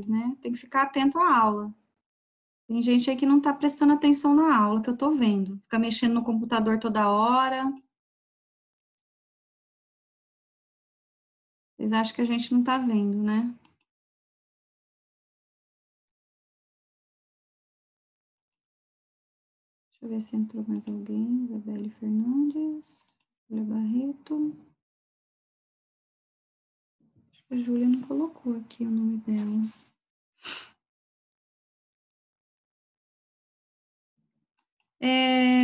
né? Tem que ficar atento à aula. Tem gente aí que não tá prestando atenção na aula, que eu tô vendo. Fica mexendo no computador toda hora. Vocês acham que a gente não tá vendo, né? Deixa eu ver se entrou mais alguém. Isabelle Fernandes, Júlia Barreto. Acho que a Júlia não colocou aqui o nome dela.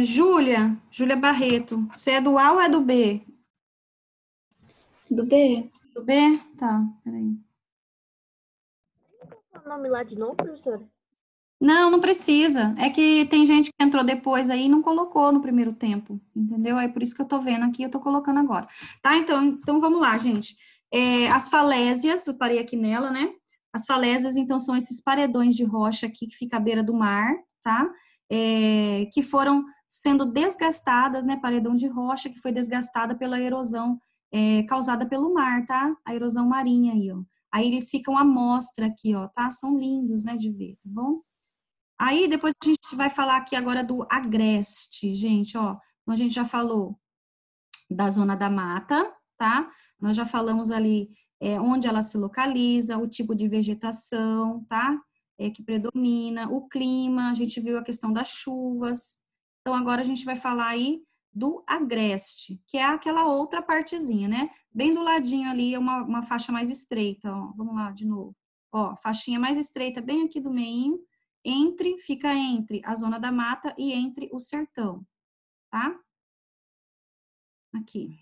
Júlia Barreto. Você é do A ou é do B? Do B. Do B? Tá, peraí. O nome lá de novo, professora? Não precisa. É que tem gente que entrou depois aí e não colocou no primeiro tempo, entendeu? É por isso que eu tô vendo aqui, eu tô colocando agora. Tá? Então vamos lá, gente. As falésias, eu parei aqui nela, né? As falésias, então, são esses paredões de rocha aqui que fica à beira do mar, tá? Que foram sendo desgastadas, né? Paredão de rocha que foi desgastada pela erosão causada pelo mar, tá? A erosão marinha aí, ó. Aí eles ficam à mostra aqui, ó, tá? São lindos, né, de ver, tá bom? Aí, depois a gente vai falar aqui agora do agreste, gente, ó. Então, a gente já falou da zona da mata, tá? Nós já falamos ali onde ela se localiza, o tipo de vegetação, tá? Que predomina, o clima, a gente viu a questão das chuvas. Então, agora a gente vai falar aí do agreste, que é aquela outra partezinha, né? Bem do ladinho ali é uma faixa mais estreita, ó. Vamos lá, de novo. Ó, faixinha mais estreita, bem aqui do meio, fica entre a zona da mata e entre o sertão, tá? Aqui.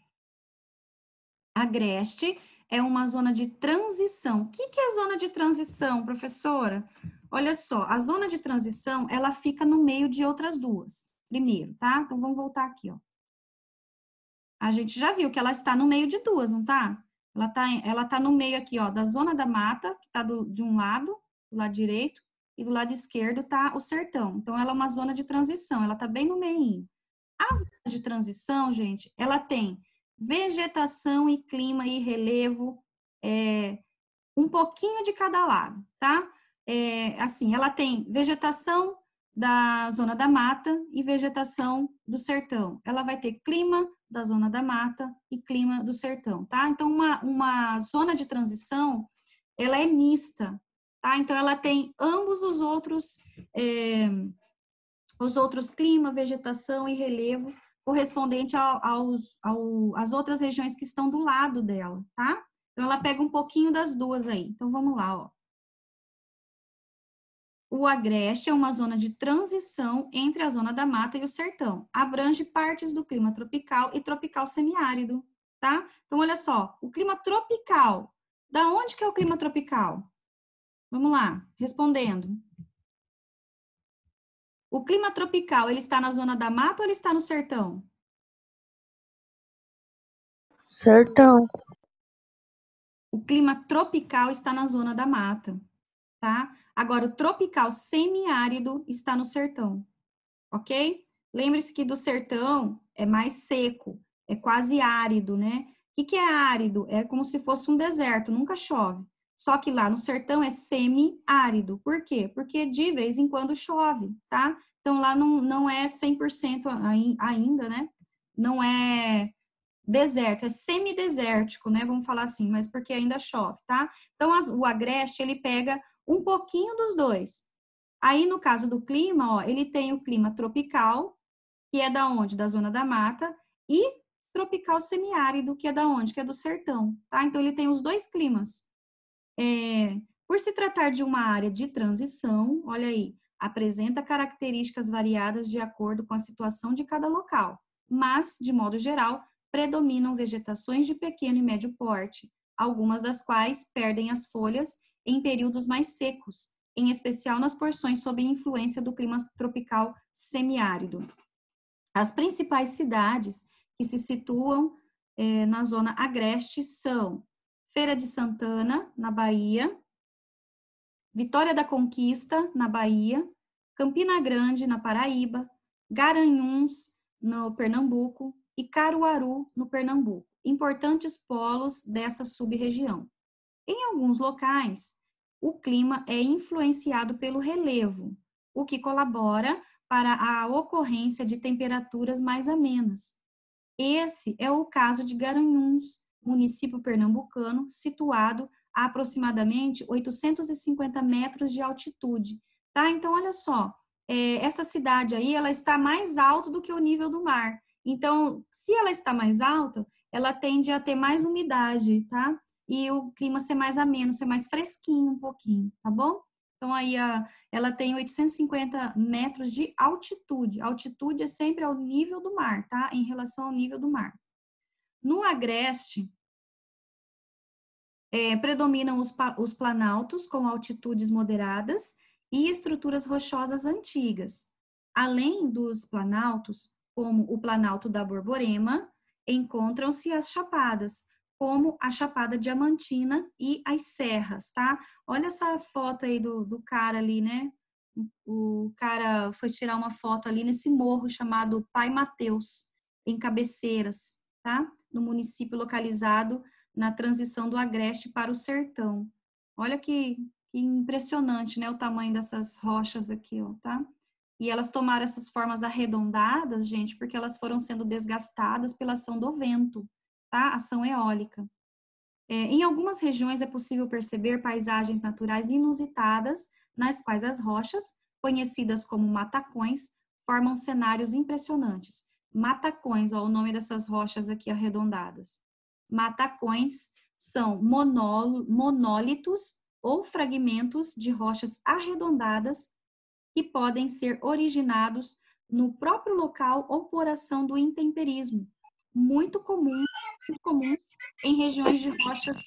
Agreste é uma zona de transição. O que é a zona de transição, professora? Olha só, a zona de transição, ela fica no meio de outras duas, primeiro, tá? Então, vamos voltar aqui, ó. A gente já viu que ela está no meio de duas, não tá? Ela tá no meio aqui, ó, da zona da mata, que tá de um lado, do lado direito, e do lado esquerdo tá o sertão. Então, ela é uma zona de transição, ela tá bem no meio. A zona de transição, gente, ela tem vegetação e clima e relevo, um pouquinho de cada lado, tá? Assim, ela tem vegetação da zona da mata e vegetação do sertão. Ela vai ter clima da zona da mata e clima do sertão, tá? Então, uma zona de transição, ela é mista, tá? Então, ela tem ambos os outros clima, vegetação e relevo correspondente às outras regiões que estão do lado dela, tá? Então, ela pega um pouquinho das duas aí. Então, vamos lá, ó. O agreste é uma zona de transição entre a zona da mata e o sertão. Abrange partes do clima tropical e tropical semiárido, tá? Então, olha só, o clima tropical. Da onde que é o clima tropical? Vamos lá, respondendo. O clima tropical, ele está na zona da mata ou ele está no sertão? Sertão. O clima tropical está na zona da mata, tá? Agora, o tropical semiárido está no sertão, ok? Lembre-se que do sertão é mais seco, é quase árido, né? O que é árido? É como se fosse um deserto, nunca chove. Só que lá no sertão é semi-árido. Por quê? Porque de vez em quando chove, tá? Então, lá não é 100% ainda, né? Não é deserto, é semidesértico, né? Vamos falar assim, mas porque ainda chove, tá? Então, o agreste, ele pega um pouquinho dos dois. Aí, no caso do clima, ó, ele tem o clima tropical, que é da onde? Da zona da mata, e tropical semiárido, que é da onde? Que é do sertão, tá? Então, ele tem os dois climas. Por se tratar de uma área de transição, olha aí, apresenta características variadas de acordo com a situação de cada local, mas, de modo geral, predominam vegetações de pequeno e médio porte, algumas das quais perdem as folhas em períodos mais secos, em especial nas porções sob influência do clima tropical semiárido. As principais cidades que se situam na zona agreste são Feira de Santana, na Bahia, Vitória da Conquista, na Bahia, Campina Grande, na Paraíba, Garanhuns, no Pernambuco, e Caruaru, no Pernambuco, importantes polos dessa sub-região. Em alguns locais, o clima é influenciado pelo relevo, o que colabora para a ocorrência de temperaturas mais amenas. Esse é o caso de Garanhuns, município pernambucano, situado a aproximadamente 850 metros de altitude, tá? Então, olha só, essa cidade aí, ela está mais alta do que o nível do mar. Então, se ela está mais alta, ela tende a ter mais umidade, tá? E o clima ser mais ameno, ser mais fresquinho um pouquinho, tá bom? Então, aí ela tem 850 metros de altitude. Altitude é sempre ao nível do mar, tá? Em relação ao nível do mar. No agreste, predominam os planaltos com altitudes moderadas e estruturas rochosas antigas. Além dos planaltos, como o Planalto da Borborema, encontram-se as chapadas, como a Chapada Diamantina e as serras, tá? Olha essa foto aí do cara ali, né? O cara foi tirar uma foto ali nesse morro chamado Pai Mateus, em Cabeceiras, tá? No município localizado na transição do agreste para o sertão. Olha que impressionante, né? O tamanho dessas rochas aqui, ó, tá? E elas tomaram essas formas arredondadas, gente, porque elas foram sendo desgastadas pela ação do vento, tá? Ação eólica. Em algumas regiões é possível perceber paisagens naturais inusitadas, nas quais as rochas, conhecidas como matacões, formam cenários impressionantes. Matacões, ó, o nome dessas rochas aqui arredondadas. Matacões são monólitos ou fragmentos de rochas arredondadas que podem ser originados no próprio local ou por ação do intemperismo, muito comuns em regiões de rochas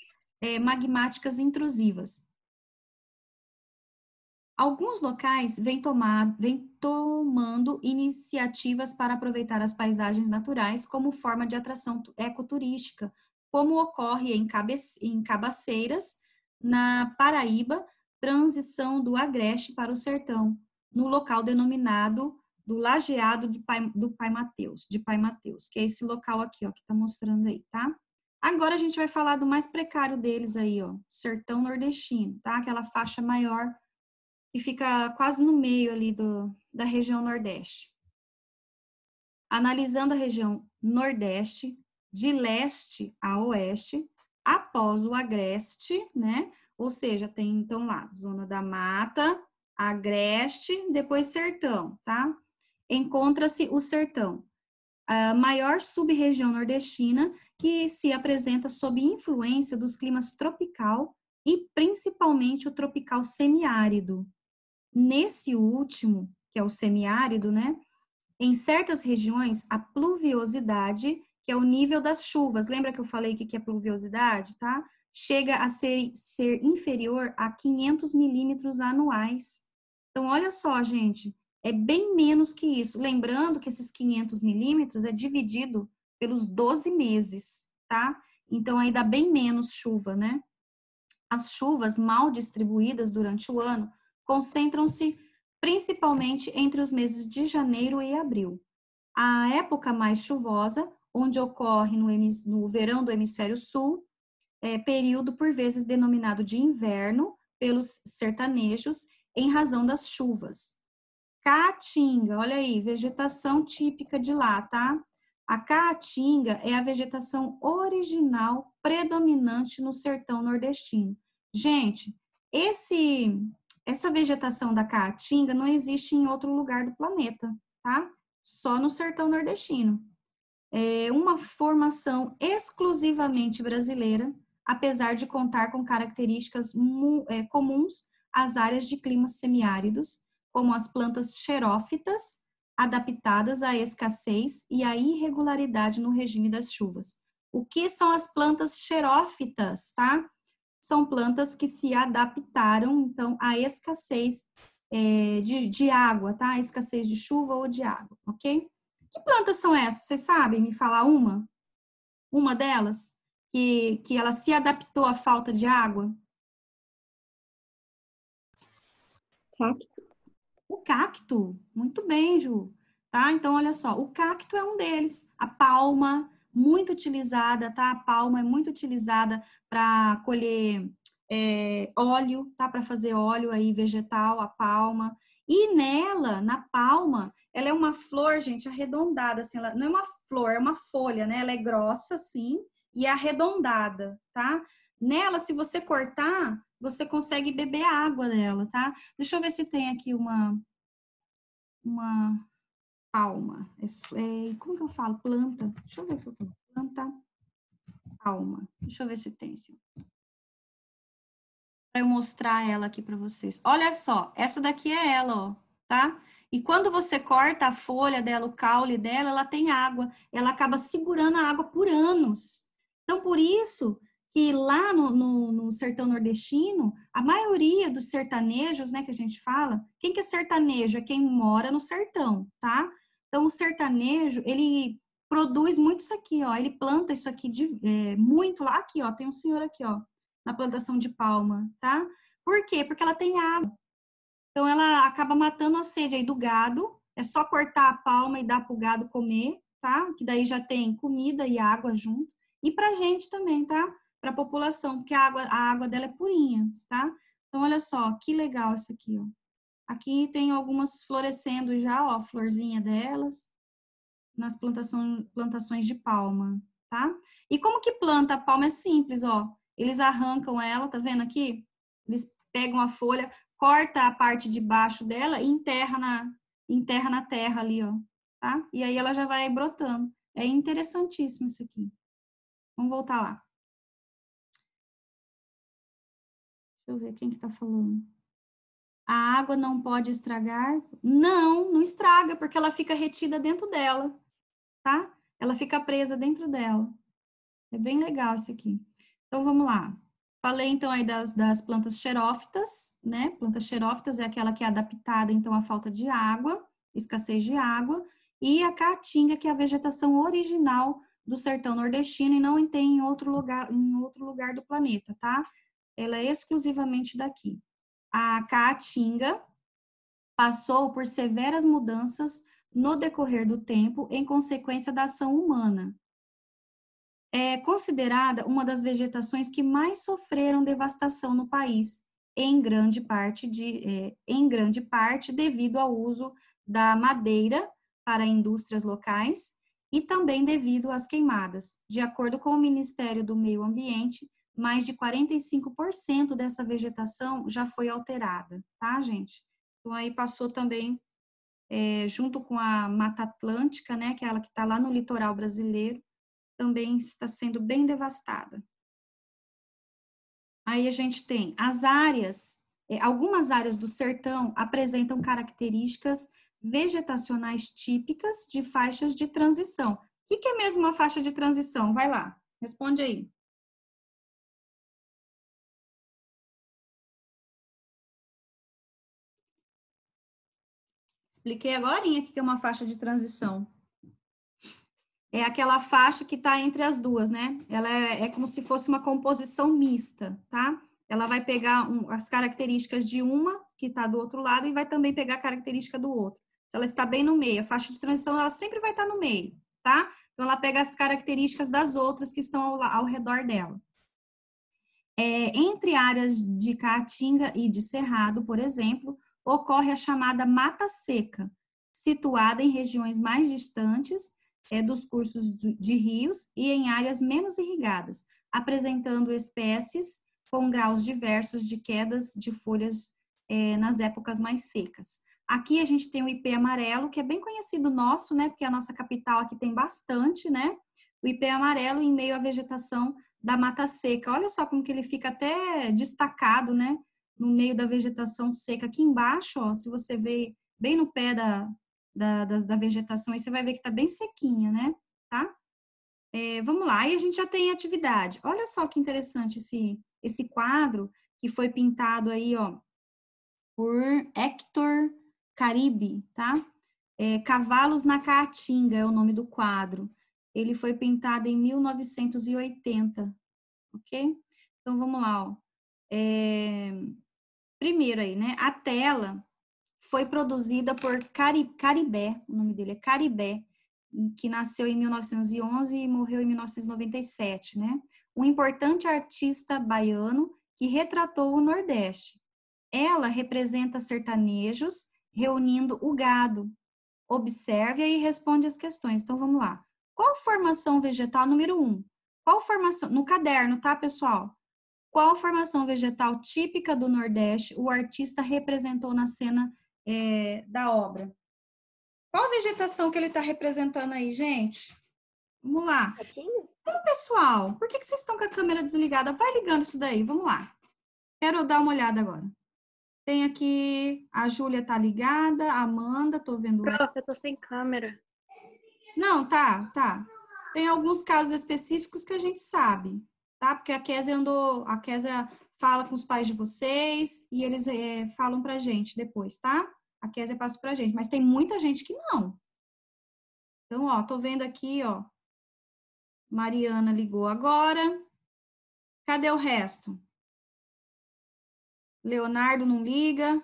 magmáticas intrusivas. Alguns locais vêm tomando iniciativas para aproveitar as paisagens naturais como forma de atração ecoturística, como ocorre em Cabaceiras, na Paraíba, transição do agreste para o sertão, no local denominado do Lajeado de Pai Mateus, que é esse local aqui, ó, que tá mostrando aí, tá? Agora a gente vai falar do mais precário deles aí, ó, sertão nordestino, tá? Aquela faixa maior que fica quase no meio ali da região Nordeste. Analisando a região Nordeste, de leste a oeste, após o agreste, né? Ou seja, tem então lá, zona da mata, agreste, depois sertão, tá? Encontra-se o sertão, a maior sub-região nordestina que se apresenta sob influência dos climas tropical e principalmente o tropical semiárido. Nesse último, que é o semiárido, né? Em certas regiões, a pluviosidade, que é o nível das chuvas, lembra que eu falei que é pluviosidade, tá? Chega a ser inferior a 500 milímetros anuais. Então, olha só, gente, é bem menos que isso. Lembrando que esses 500 milímetros é dividido pelos 12 meses, tá? Então, aí dá bem menos chuva, né? As chuvas mal distribuídas durante o ano concentram-se principalmente entre os meses de janeiro e abril. A época mais chuvosa, onde ocorre no verão do hemisfério sul, período por vezes denominado de inverno pelos sertanejos, em razão das chuvas. Caatinga, olha aí, vegetação típica de lá, tá? A caatinga é a vegetação original predominante no sertão nordestino. Gente, essa vegetação da caatinga não existe em outro lugar do planeta, tá? Só no sertão nordestino. É uma formação exclusivamente brasileira, apesar de contar com características comuns às áreas de climas semiáridos, como as plantas xerófitas, adaptadas à escassez e à irregularidade no regime das chuvas. O que são as plantas xerófitas, tá? São plantas que se adaptaram, então, à escassez de água, tá? A escassez de chuva ou de água, ok? Que plantas são essas? Vocês sabem me falar uma? Uma delas? Que ela se adaptou à falta de água? Cacto. O cacto. Muito bem, Ju. Tá? Então, olha só. O cacto é um deles. A palma, muito utilizada, tá? A palma é muito utilizada para colher óleo, tá? Para fazer óleo aí vegetal, a palma. E nela, na palma, ela é uma flor, gente, arredondada, assim, ela não é uma flor, é uma folha, né? Ela é grossa, assim, e é arredondada, tá? Nela, se você cortar, você consegue beber a água dela, tá? Deixa eu ver se tem aqui uma palma. Como que eu falo? Planta. Deixa eu ver o que eu falo. Planta, palma. Deixa eu ver se tem, assim. Para eu mostrar ela aqui para vocês. Olha só, essa daqui é ela, ó, tá? E quando você corta a folha dela, o caule dela, ela tem água. Ela acaba segurando a água por anos. Então, por isso que lá no sertão nordestino, a maioria dos sertanejos, né, que a gente fala, quem que é sertanejo? É quem mora no sertão, tá? Então, o sertanejo, ele produz muito isso aqui, ó. Ele planta isso aqui muito lá. Aqui, ó, tem um senhor aqui, ó, na plantação de palma, tá? Por quê? Porque ela tem água. Então, ela acaba matando a sede aí do gado. É só cortar a palma e dar para o gado comer, tá? Que daí já tem comida e água junto. E para a gente também, tá? Para a população, porque a água dela é purinha, tá? Então, olha só, que legal isso aqui, ó. Aqui tem algumas florescendo já, ó, a florzinha delas, nas plantações de palma, tá? E como que planta a palma? É simples, ó. Eles arrancam ela, tá vendo aqui? Eles pegam a folha, corta a parte de baixo dela e enterra na terra ali, ó, tá? E aí ela já vai brotando. É interessantíssimo isso aqui. Vamos voltar lá. Deixa eu ver quem que tá falando. A água não pode estragar? Não, não estraga, porque ela fica retida dentro dela, tá? Ela fica presa dentro dela. É bem legal isso aqui. Então, vamos lá. Falei, então, aí das plantas xerófitas, né? Planta xerófitas é aquela que é adaptada, então, à falta de água, escassez de água. E a caatinga, que é a vegetação original do sertão nordestino e não tem em outro lugar do planeta, tá? Ela é exclusivamente daqui. A caatinga passou por severas mudanças no decorrer do tempo em consequência da ação humana. É considerada uma das vegetações que mais sofreram devastação no país, em grande parte devido ao uso da madeira para indústrias locais e também devido às queimadas. De acordo com o Ministério do Meio Ambiente, mais de 45% dessa vegetação já foi alterada, tá, gente? Então, aí passou também, junto com a Mata Atlântica, né, que é ela que está lá no litoral brasileiro, também está sendo bem devastada. Aí a gente tem as áreas, algumas áreas do sertão apresentam características vegetacionais típicas de faixas de transição. O que é mesmo uma faixa de transição? Vai lá, responde aí. Expliquei agora o que é uma faixa de transição. É aquela faixa que está entre as duas, né? Ela é como se fosse uma composição mista, tá? Ela vai pegar as características de uma que está do outro lado e vai também pegar a característica do outro. Se ela está bem no meio, a faixa de transição, ela sempre vai estar no meio, tá? Então, ela pega as características das outras que estão ao redor dela. Entre áreas de caatinga e de cerrado, por exemplo, ocorre a chamada mata seca, situada em regiões mais distantes dos cursos de rios e em áreas menos irrigadas, apresentando espécies com graus diversos de quedas de folhas nas épocas mais secas. Aqui a gente tem o ipê amarelo, que é bem conhecido nosso, né? Porque a nossa capital aqui tem bastante, né? O ipê amarelo em meio à vegetação da mata seca. Olha só como que ele fica até destacado, né? No meio da vegetação seca. Aqui embaixo, ó, se você vê bem no pé da vegetação, aí você vai ver que tá bem sequinha, né? Tá? Vamos lá, aí a gente já tem atividade. Olha só que interessante esse quadro que foi pintado aí, ó, por Hector Caribe, tá? Cavalos na Caatinga é o nome do quadro. Ele foi pintado em 1980, ok? Então, vamos lá, ó. Primeiro aí, né? A tela foi produzida por Caribé, o nome dele é Caribé, que nasceu em 1911 e morreu em 1997, né? Um importante artista baiano que retratou o Nordeste. Ela representa sertanejos reunindo o gado. Observe e responde as questões. Então, vamos lá. Qual formação vegetal, número 1? Qual formação, no caderno, tá, pessoal? Qual formação vegetal típica do Nordeste o artista representou na cena da obra? Qual vegetação que ele está representando aí, gente? Vamos lá. Ratinho? Então, pessoal, por que vocês estão com a câmera desligada? Vai ligando isso daí, vamos lá. Quero dar uma olhada agora. Tem aqui, a Júlia tá ligada, a Amanda, tô vendo ela. Prof, eu tô sem câmera. Não, tá. Tem alguns casos específicos que a gente sabe, tá? Porque a Kézia fala com os pais de vocês e eles falam pra gente depois, tá? A Kézia passa pra gente, mas tem muita gente que não. Então, ó, tô vendo aqui, ó, Mariana ligou agora. Cadê o resto? Leonardo não liga.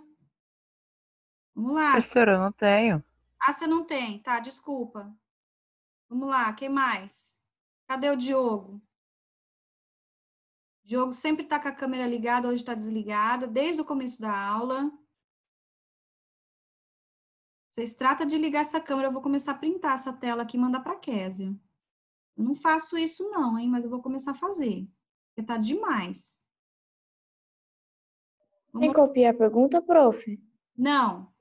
Vamos lá. Professora, eu não tenho. Ah, você não tem, tá? Desculpa. Vamos lá, quem mais? Cadê o Diogo? O Diogo sempre tá com a câmera ligada, hoje tá desligada, desde o começo da aula. Vocês tratam de ligar essa câmera, eu vou começar a printar essa tela aqui e mandar para a Kézia. Eu não faço isso não, hein, mas eu vou começar a fazer, porque tá demais. Tem que copiar a pergunta, prof? Não,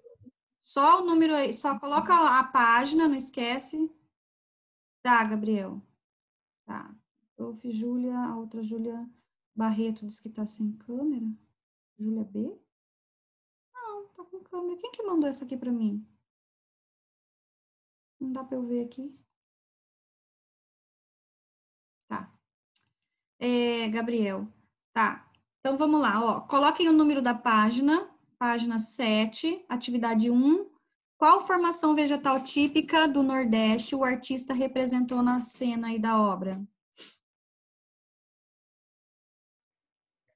só o número aí, só coloca a página, não esquece. Tá, Gabriel. Tá. Prof. Júlia, a outra Júlia Barreto diz que tá sem câmera. Júlia B? Não, tá com câmera. Quem que mandou essa aqui para mim? Não dá para eu ver aqui. Tá. Gabriel. Tá. Então, vamos lá, ó. Coloquem o número da página 7, atividade 1. Qual formação vegetal típica do Nordeste o artista representou na cena aí da obra?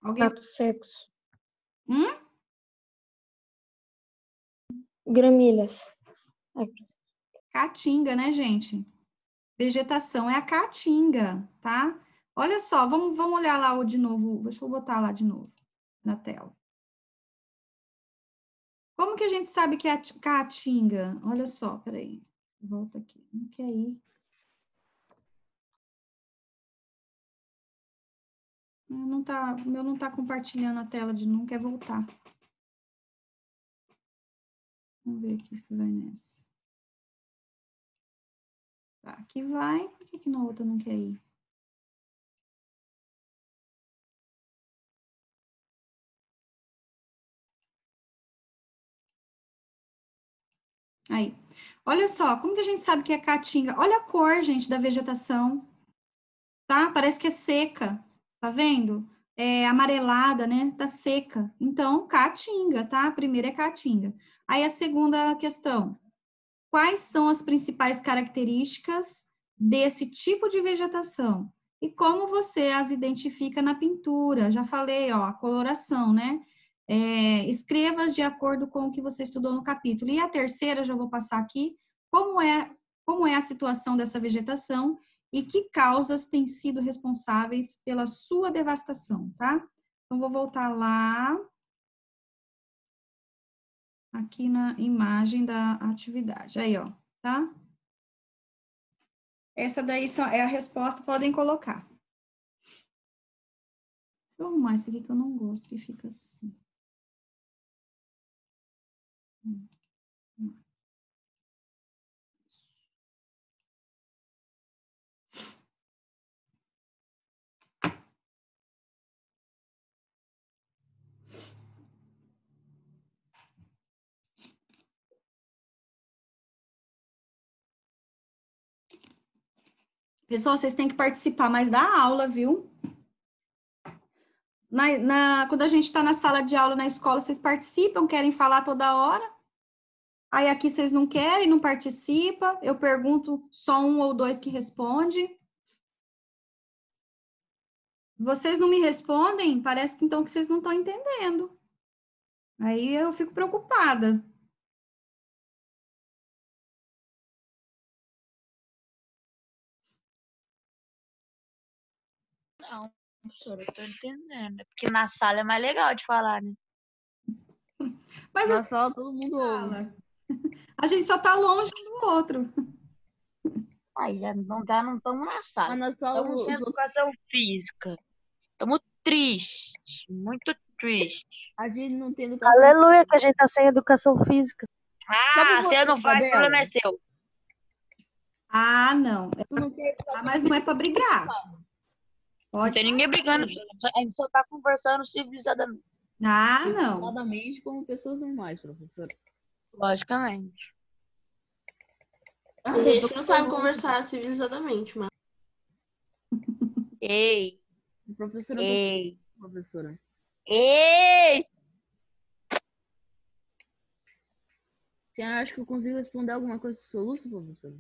Alguém? Matos secos. Hum? Gramíneas. Ai, Caatinga, né, gente? Vegetação é a caatinga, tá? Olha só, vamos olhar lá de novo. Deixa eu botar lá de novo na tela. Como que a gente sabe que é a caatinga? Olha só, peraí. Volta aqui. Não quer ir. O meu não tá compartilhando a tela de não quer voltar. Vamos ver aqui se vai nessa. Tá, aqui vai. Por que na outra não quer ir? Aí. Olha só, como que a gente sabe que é caatinga? Olha a cor, gente, da vegetação. Tá? Parece que é seca. Tá vendo? É amarelada, né? Tá seca. Então, caatinga, tá? A primeira é caatinga. Aí a segunda questão. Quais são as principais características desse tipo de vegetação? E como você as identifica na pintura? Já falei, ó, a coloração, né? Escreva de acordo com o que você estudou no capítulo. E a terceira, já vou passar aqui, como é a situação dessa vegetação e que causas têm sido responsáveis pela sua devastação, tá? Então, vou voltar lá, aqui na imagem da atividade. Aí, ó, tá? Essa daí é a resposta, podem colocar. Deixa eu arrumar esse aqui que eu não gosto, que fica assim. Pessoal, vocês têm que participar mais da aula, viu? Quando a gente está na sala de aula na escola, vocês participam, querem falar toda hora. Aí aqui vocês não querem, não participam. Eu pergunto, só um ou dois que responde. Vocês não me respondem, parece que então que vocês não estão entendendo. Aí eu fico preocupada. Não. Professora, eu tô entendendo. É porque na sala é mais legal de falar, né? Mas a Na gente sala todo mundo ouve. fala. A gente só tá longe um do outro. Aí já não estamos na sala. Mas na sala Estamos em os outros- educação física. Estamos tristes. Muito tristes. a gente não tem educação. Aleluia, que a gente tá sem educação física. Ah, você não faz, o problema é seu. Ah, não. Tu não quer Mas não é pra brigar. Não Pode tem ninguém brigando. A gente só tá conversando civilizadamente. Ah, não. civilizadamente como pessoas normais, professora. Logicamente. Tem gente que não sabe conversar civilizadamente, mas. Ei, Professora, ei, professora. ei! Você acha que eu consigo responder alguma coisa do soluço, professora?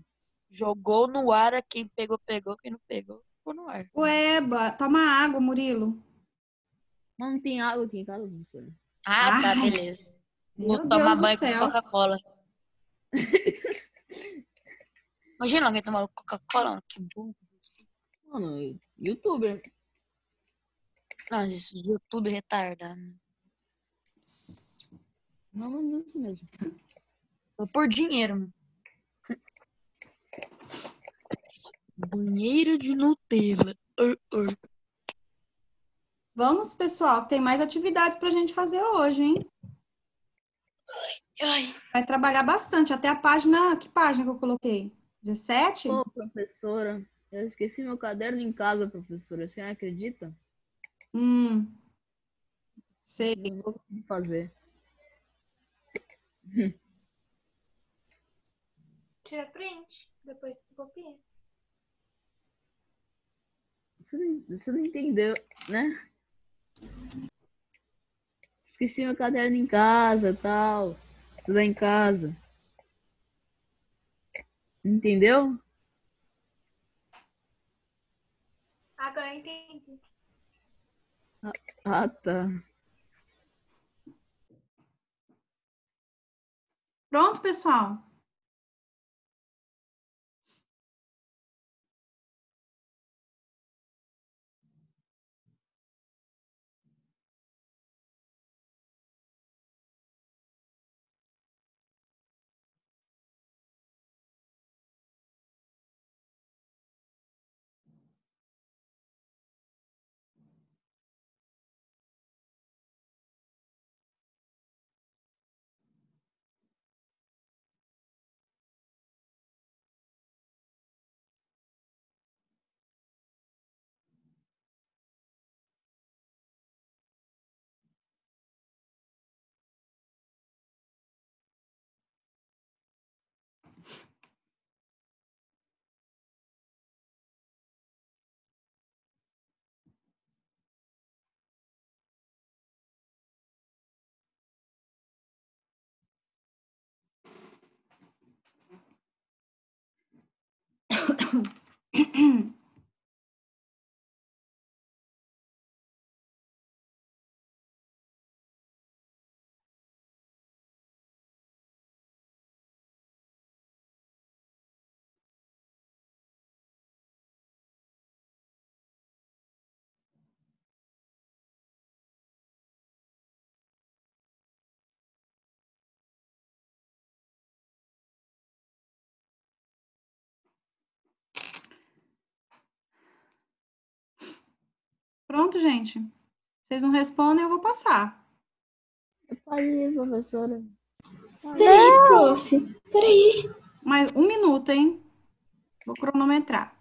Jogou no ar, quem pegou, pegou. Quem não pegou, ficou no ar. Ué, toma água, Murilo. Mas não tem água aqui em casa, professora. Ah, tá, Ai, beleza. meu Vou tomar Deus do banho com céu. Coca-Cola. Imagina alguém tomar Coca-Cola, que burro. Mano, youtuber. Nossa, esse YouTube retardado. Não, não é isso mesmo. Foi por dinheiro, mano. Banheiro de Nutella. Vamos, pessoal, que tem mais atividades pra gente fazer hoje, hein? Ai, Vai trabalhar bastante, até a página... Que página que eu coloquei? 17? Pô, professora, eu esqueci meu caderno em casa, professora. Você acredita? Sei. Não vou conseguir fazer. Tira print, depois você copia. Você não entendeu, né? Esqueci meu caderno em casa, tal. Estudar em casa. Entendeu? Agora eu entendi. Ah, tá. Pronto, pessoal? Pronto, gente. Vocês não respondem, eu vou passar. Peraí, professora. Peraí, prof. Peraí. Mais 1 minuto, hein? Vou cronometrar.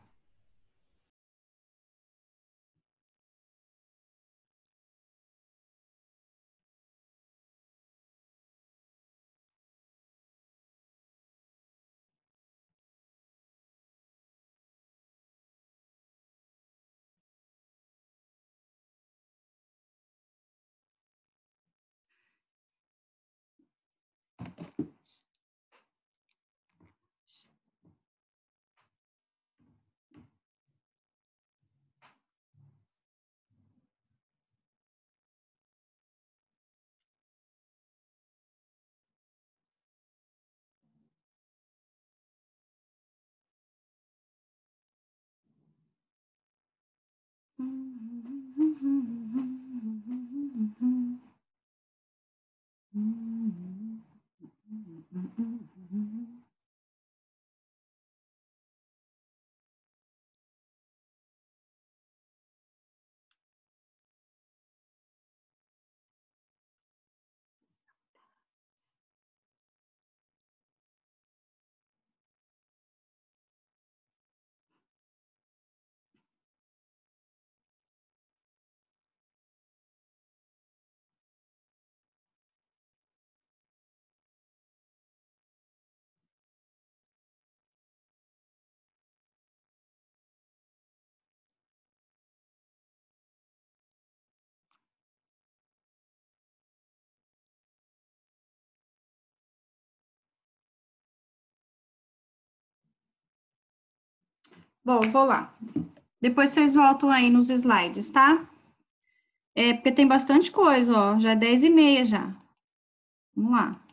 Bom, vou lá. Depois vocês voltam aí nos slides, tá? Porque tem bastante coisa, ó. Já é 10h30 já. Vamos lá.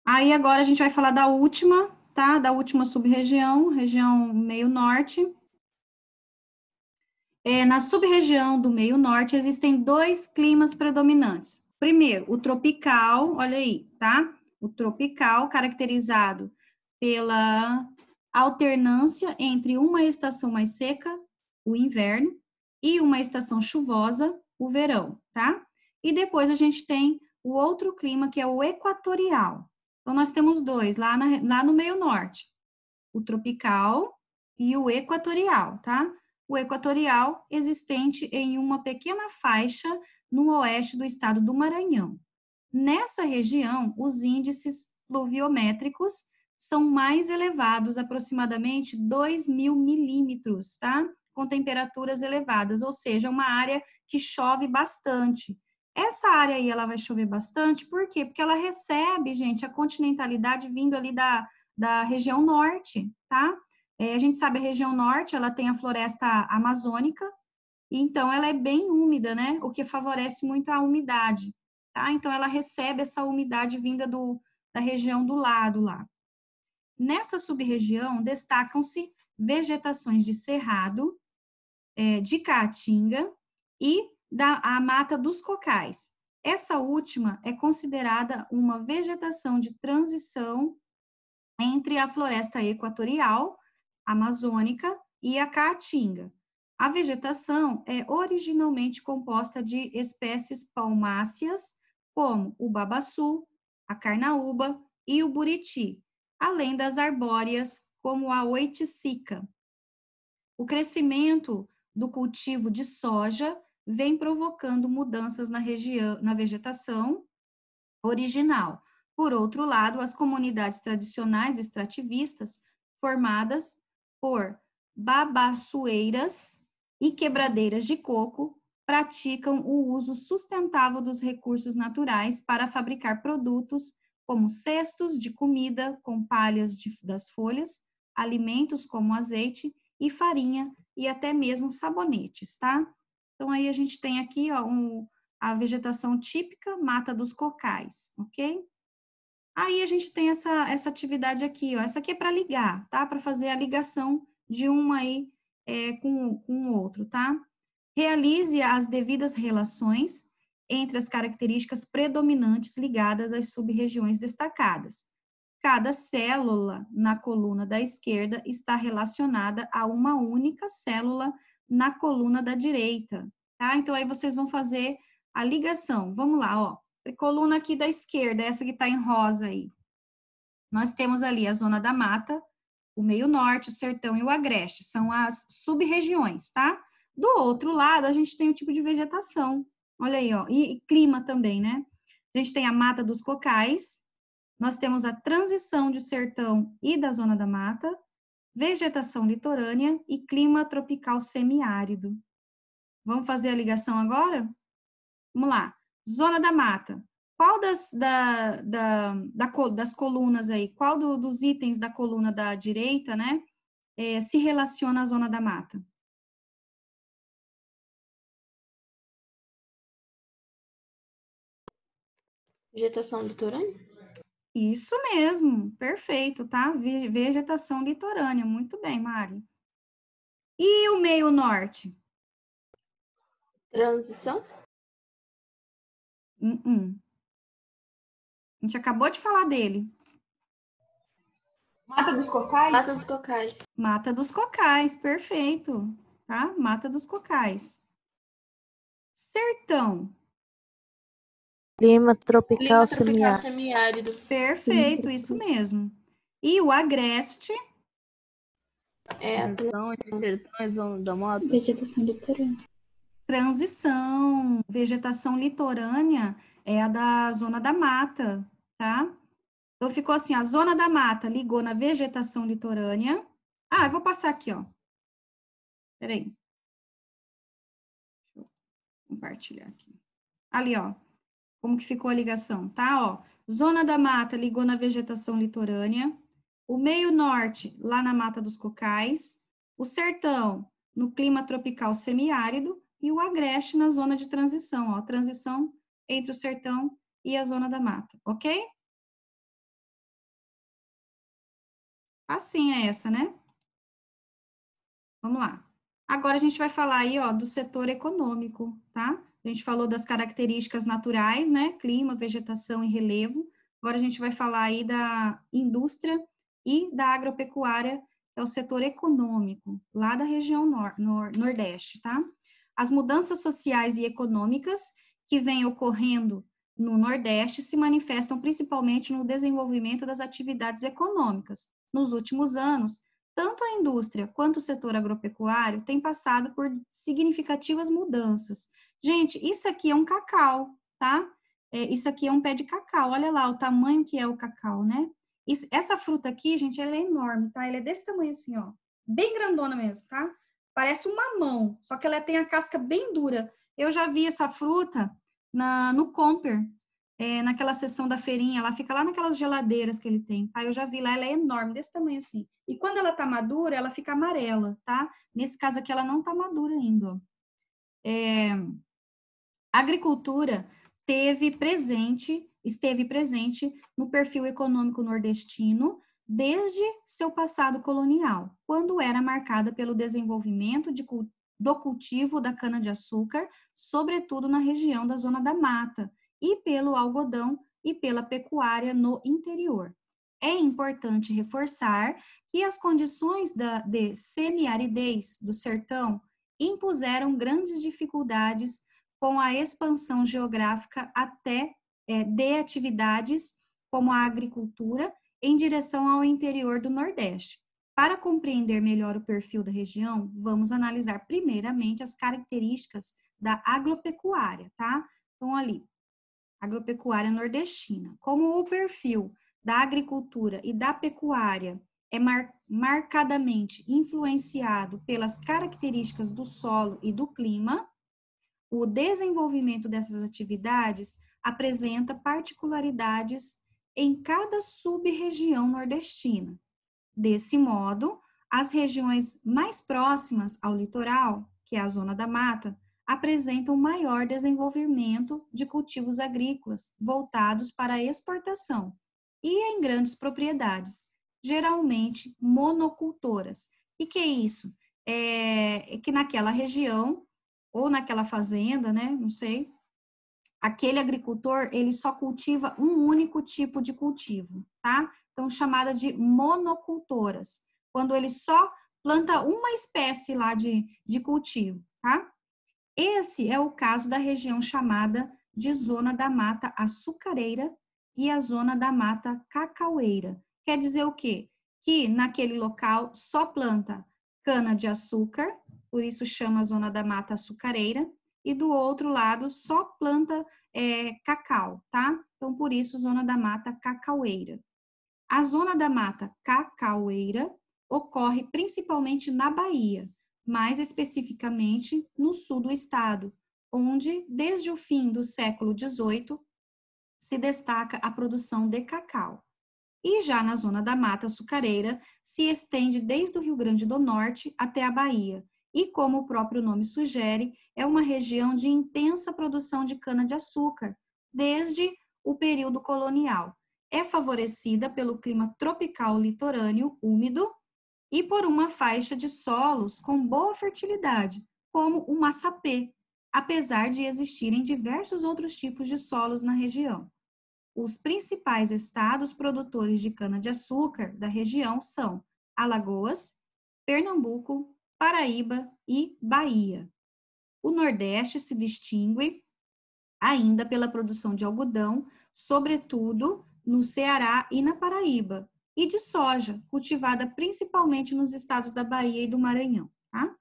Aí agora a gente vai falar da última, tá? Da última sub-região, região meio norte. Na sub-região do meio norte existem 2 climas predominantes. Primeiro, o tropical, olha aí, tá? O tropical, caracterizado pela alternância entre uma estação mais seca, o inverno, e uma estação chuvosa, o verão, tá? E depois a gente tem o outro clima, que é o equatorial. Então, nós temos 2 lá no meio norte, o tropical e o equatorial, tá? O equatorial existente em uma pequena faixa no oeste do estado do Maranhão. Nessa região, os índices pluviométricos são mais elevados, aproximadamente 2.000 milímetros, tá? Com temperaturas elevadas, ou seja, uma área que chove bastante. Essa área aí, ela vai chover bastante, por quê? Porque ela recebe, gente, a continentalidade vindo ali da região norte, tá? A gente sabe, a região norte, ela tem a floresta amazônica, então ela é bem úmida, né? O que favorece muito a umidade, tá? Então ela recebe essa umidade vinda da região do lado lá. Nessa sub-região, destacam-se vegetações de cerrado, de caatinga e a mata dos cocais. Essa última é considerada uma vegetação de transição entre a floresta equatorial, amazônica e a caatinga. A vegetação é originalmente composta de espécies palmáceas, como o babaçu, a carnaúba e o buriti, além das arbóreas, como a oiticica. O crescimento do cultivo de soja vem provocando mudanças na vegetação original. Por outro lado, as comunidades tradicionais extrativistas, formadas por babaçoeiras e quebradeiras de coco, praticam o uso sustentável dos recursos naturais para fabricar produtos como cestos de comida com palhas das folhas, alimentos como azeite e farinha e até mesmo sabonetes, tá? Então, aí a gente tem aqui, ó, a vegetação típica, mata dos cocais, ok? Aí a gente tem essa atividade aqui, ó, essa aqui é para ligar, tá? Para fazer a ligação de uma aí com o outro, tá? Realize as devidas relações entre as características predominantes ligadas às sub-regiões destacadas. Cada célula na coluna da esquerda está relacionada a uma única célula na coluna da direita, tá? Então, aí vocês vão fazer a ligação. Vamos lá, ó. Coluna aqui da esquerda, essa que está em rosa aí. Nós temos ali a zona da mata, o meio norte, o sertão e o agreste, são as sub-regiões, tá? Do outro lado, a gente tem o tipo de vegetação, olha aí, ó, e clima também, né? A gente tem a mata dos cocais, nós temos a transição de sertão e da zona da mata, vegetação litorânea e clima tropical semiárido. Vamos fazer a ligação agora? Vamos lá. Zona da mata. Qual das colunas aí, qual dos itens da coluna da direita, né, se relaciona à zona da mata? Vegetação litorânea? Isso mesmo, perfeito, tá? Vegetação litorânea, muito bem, Mari. E o meio norte? Transição? A gente acabou de falar dele. Mata dos Cocais? Mata dos Cocais. Mata dos Cocais, perfeito. Tá? Mata dos Cocais. Sertão. Clima tropical Clima tropical semiárido. semiárido. Perfeito, isso mesmo. E o agreste. Transição entre sertão e zona da mata. Vegetação litorânea. Transição, vegetação litorânea é a da zona da mata, tá? Então, ficou assim, a zona da mata ligou na vegetação litorânea. Ah, eu vou passar aqui, ó. Peraí. Deixa eu compartilhar aqui. Ali, ó. Como que ficou a ligação, tá? Ó, zona da mata ligou na vegetação litorânea. O meio norte, lá na Mata dos Cocais. O sertão, no clima tropical semiárido. E o agreste na zona de transição, ó. Transição entre o sertão e a zona da mata, ok? Assim é essa, né? Vamos lá. Agora a gente vai falar aí, ó, do setor econômico, tá? A gente falou das características naturais, né? Clima, vegetação e relevo. Agora a gente vai falar aí da indústria e da agropecuária, que é o setor econômico, lá da região nordeste, tá? As mudanças sociais e econômicas que vêm ocorrendo no Nordeste se manifestam principalmente no desenvolvimento das atividades econômicas. Nos últimos anos, tanto a indústria quanto o setor agropecuário têm passado por significativas mudanças. Gente, isso aqui é um cacau, tá? Isso aqui é um pé de cacau. Olha lá o tamanho que é o cacau, né? Essa fruta aqui, gente, ela é enorme, tá? Ela é desse tamanho assim, ó. Bem grandona mesmo, tá? Parece um mamão, só que ela tem a casca bem dura. Eu já vi essa fruta no Comper, naquela seção da feirinha, ela fica lá naquelas geladeiras que ele tem, tá? Eu já vi lá, ela é enorme, desse tamanho assim. E quando ela tá madura, ela fica amarela, tá? Nesse caso aqui, ela não tá madura ainda, ó. A agricultura esteve presente no perfil econômico nordestino desde seu passado colonial, quando era marcada pelo desenvolvimento do cultivo da cana-de-açúcar, sobretudo na região da Zona da Mata, e pelo algodão e pela pecuária no interior. É importante reforçar que as condições de semiaridez do sertão impuseram grandes dificuldades com a expansão geográfica de atividades como a agricultura em direção ao interior do Nordeste. Para compreender melhor o perfil da região, vamos analisar primeiramente as características da agropecuária, tá? Então, ali, agropecuária nordestina. Como o perfil da agricultura e da pecuária é marcadamente influenciado pelas características do solo e do clima, o desenvolvimento dessas atividades apresenta particularidades em cada sub-região nordestina. Desse modo, as regiões mais próximas ao litoral, que é a zona da mata, apresentam maior desenvolvimento de cultivos agrícolas voltados para a exportação e em grandes propriedades, geralmente monocultoras. E que é isso? É que naquela região ou naquela fazenda, né, não sei, aquele agricultor, ele só cultiva um único tipo de cultivo, tá? Então, chamada de monocultoras, quando ele só planta uma espécie lá de cultivo, tá? Esse é o caso da região chamada de Zona da Mata Açucareira e a Zona da Mata Cacaueira. Quer dizer o quê? Que naquele local só planta cana-de-açúcar, por isso chama Zona da Mata Açucareira, e do outro lado só planta cacau, tá? Então, por isso, Zona da Mata Cacaueira. A Zona da Mata Cacaueira ocorre principalmente na Bahia, mais especificamente no sul do estado, onde, desde o fim do século XVIII, se destaca a produção de cacau. E já na Zona da Mata Açucareira, se estende desde o Rio Grande do Norte até a Bahia, e como o próprio nome sugere, é uma região de intensa produção de cana-de-açúcar, desde o período colonial. É favorecida pelo clima tropical litorâneo úmido e por uma faixa de solos com boa fertilidade, como o massapê, apesar de existirem diversos outros tipos de solos na região. os principais estados produtores de cana-de-açúcar da região são Alagoas, Pernambuco, Paraíba e Bahia. O Nordeste se distingue ainda pela produção de algodão, sobretudo no Ceará e na Paraíba, e de soja, cultivada principalmente nos estados da Bahia e do Maranhão, tá?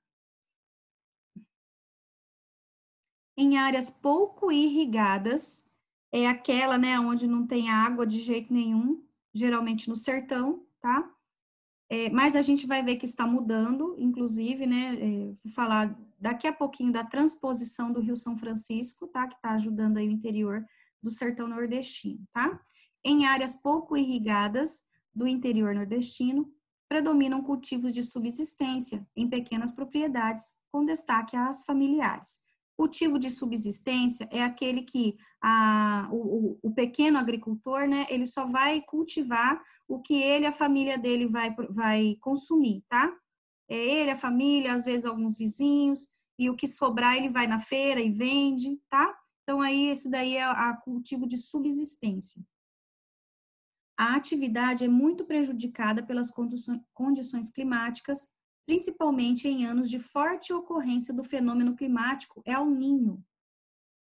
Em áreas pouco irrigadas, é aquela, né, onde não tem água de jeito nenhum, geralmente no sertão, tá? Mas a gente vai ver que está mudando, inclusive, né, vou falar daqui a pouquinho da transposição do Rio São Francisco, tá? Que está ajudando aí o interior do sertão nordestino, tá? Em áreas pouco irrigadas do interior nordestino, predominam cultivos de subsistência em pequenas propriedades, com destaque às familiares. Cultivo de subsistência é aquele que o pequeno agricultor, né, ele só vai cultivar o que ele, a família dele vai consumir, tá? Ele, a família, às vezes alguns vizinhos, e o que sobrar ele vai na feira e vende, tá? Então, aí, esse daí é o cultivo de subsistência. A atividade é muito prejudicada pelas condições climáticas, principalmente em anos de forte ocorrência do fenômeno climático El Niño,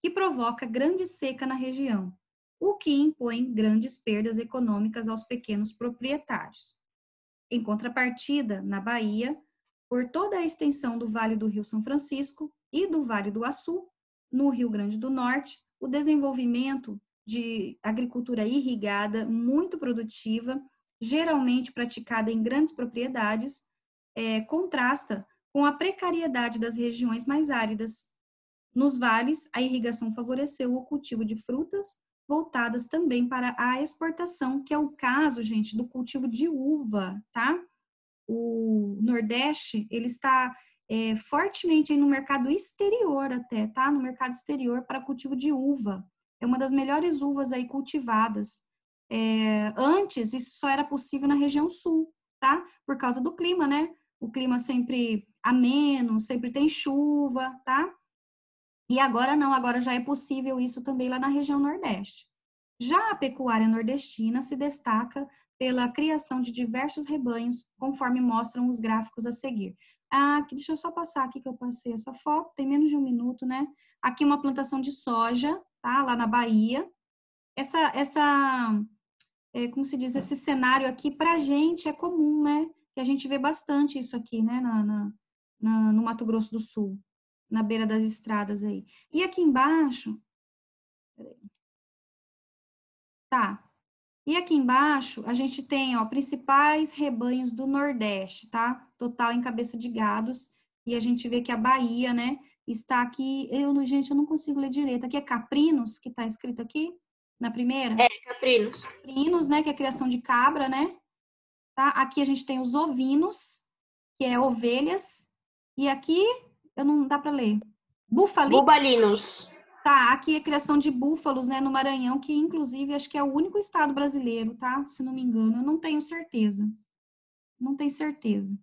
que provoca grande seca na região, o que impõe grandes perdas econômicas aos pequenos proprietários. Em contrapartida, na Bahia, por toda a extensão do Vale do Rio São Francisco e do Vale do Açu, no Rio Grande do Norte, o desenvolvimento de agricultura irrigada muito produtiva, geralmente praticada em grandes propriedades, contrasta com a precariedade das regiões mais áridas. Nos vales, a irrigação favoreceu o cultivo de frutas, voltadas também para a exportação, que é o caso, gente, do cultivo de uva, tá? O Nordeste, ele está fortemente aí no mercado exterior até, tá? No mercado exterior para cultivo de uva. É uma das melhores uvas aí cultivadas. Antes, isso só era possível na região sul, tá? Por causa do clima, né? O clima sempre ameno, sempre tem chuva, tá? E agora não, agora já é possível isso também lá na região Nordeste. Já a pecuária nordestina se destaca pela criação de diversos rebanhos, conforme mostram os gráficos a seguir. Deixa eu só passar aqui que eu passei essa foto, tem menos de 1 minuto, né? Aqui uma plantação de soja, tá? Lá na Bahia. Como se diz, esse cenário aqui pra gente é comum, né? Que a gente vê bastante isso aqui, né? No Mato Grosso do Sul, na beira das estradas aí. E aqui embaixo, tá? E aqui embaixo, a gente tem, ó, principais rebanhos do Nordeste, tá? Total em cabeça de gados. E a gente vê que a Bahia, né, está aqui... Gente, eu não consigo ler direito. Aqui é Caprinos, que tá escrito aqui, na primeira? Caprinos. Caprinos, né, que é a criação de cabra, né? Tá? Aqui a gente tem os ovinos, que é ovelhas. E aqui, não dá para ler. Bubalinos. Tá, aqui é a criação de búfalos, né, no Maranhão, que inclusive acho que é o único estado brasileiro, tá? Se não me engano, eu não tenho certeza. Não tenho certeza.